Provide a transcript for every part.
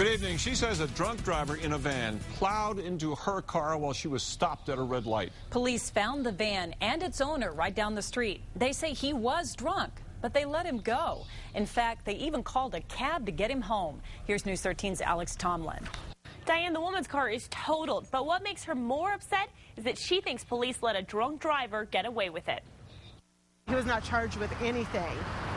Good evening. She says a drunk driver in a van plowed into her car while she was stopped at a red light. Police found the van and its owner right down the street. They say he was drunk, but they let him go. In fact, they even called a cab to get him home. Here's News 13's Alex Tomlin. Diane, the woman's car is totaled, but what makes her more upset is that she thinks police let a drunk driver get away with it. He was not charged with anything,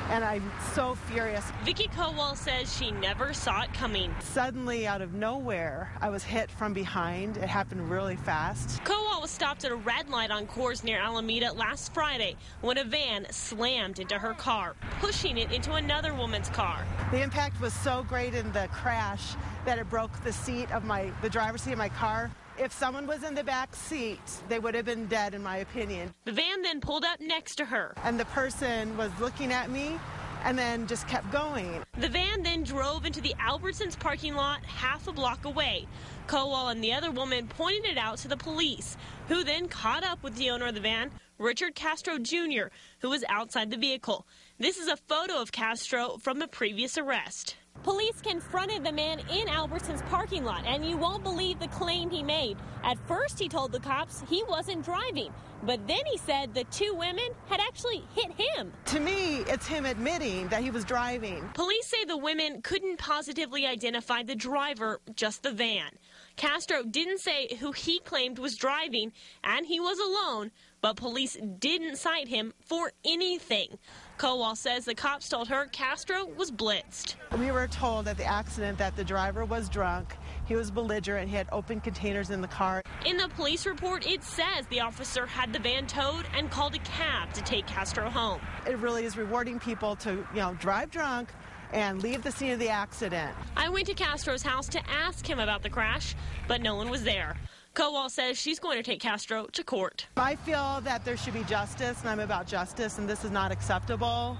and I'm so furious. Vicky Kowal says she never saw it coming. Suddenly, out of nowhere, I was hit from behind. It happened really fast. Kowal was stopped at a red light on Coors near Alameda last Friday when a van slammed into her car, pushing it into another woman's car. The impact was so great in the crash that it broke the seat of the driver's seat of my car. If someone was in the back seat, they would have been dead, in my opinion. The van then pulled up next to her. And the person was looking at me and then just kept going. The van then drove into the Albertsons parking lot half a block away. Kowal and the other woman pointed it out to the police, who then caught up with the owner of the van, Richard Castro Jr., who was outside the vehicle. This is a photo of Castro from a previous arrest. Police confronted the man in Albertsons parking lot, and you won't believe the claim he made. At first, he told the cops he wasn't driving, but then he said the two women had actually hit him. To me, it's him admitting that he was driving. Police say the women couldn't positively identify the driver, just the van. Castro didn't say who he claimed was driving, and he was alone, but police didn't cite him for anything. Kowal says the cops told her Castro was blitzed. We were told at the accident that the driver was drunk, he was belligerent, he had open containers in the car. In the police report, it says the officer had the van towed and called a cab to take Castro home. It really is rewarding people to, drive drunk and leave the scene of the accident. I went to Castro's house to ask him about the crash, but no one was there. Kowal says she's going to take Castro to court. I feel that there should be justice, and I'm about justice, and this is not acceptable.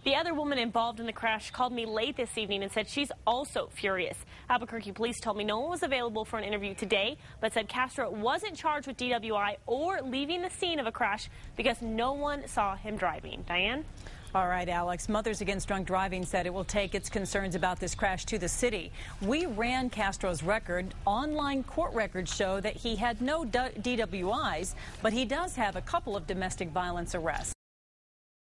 The other woman involved in the crash called me late this evening and said she's also furious. Albuquerque police told me no one was available for an interview today, but said Castro wasn't charged with DWI or leaving the scene of a crash because no one saw him driving. Diane? All right, Alex. Mothers Against Drunk Driving said it will take its concerns about this crash to the city. We ran Castro's record. Online court records show that he had no DWIs, but he does have a couple of domestic violence arrests.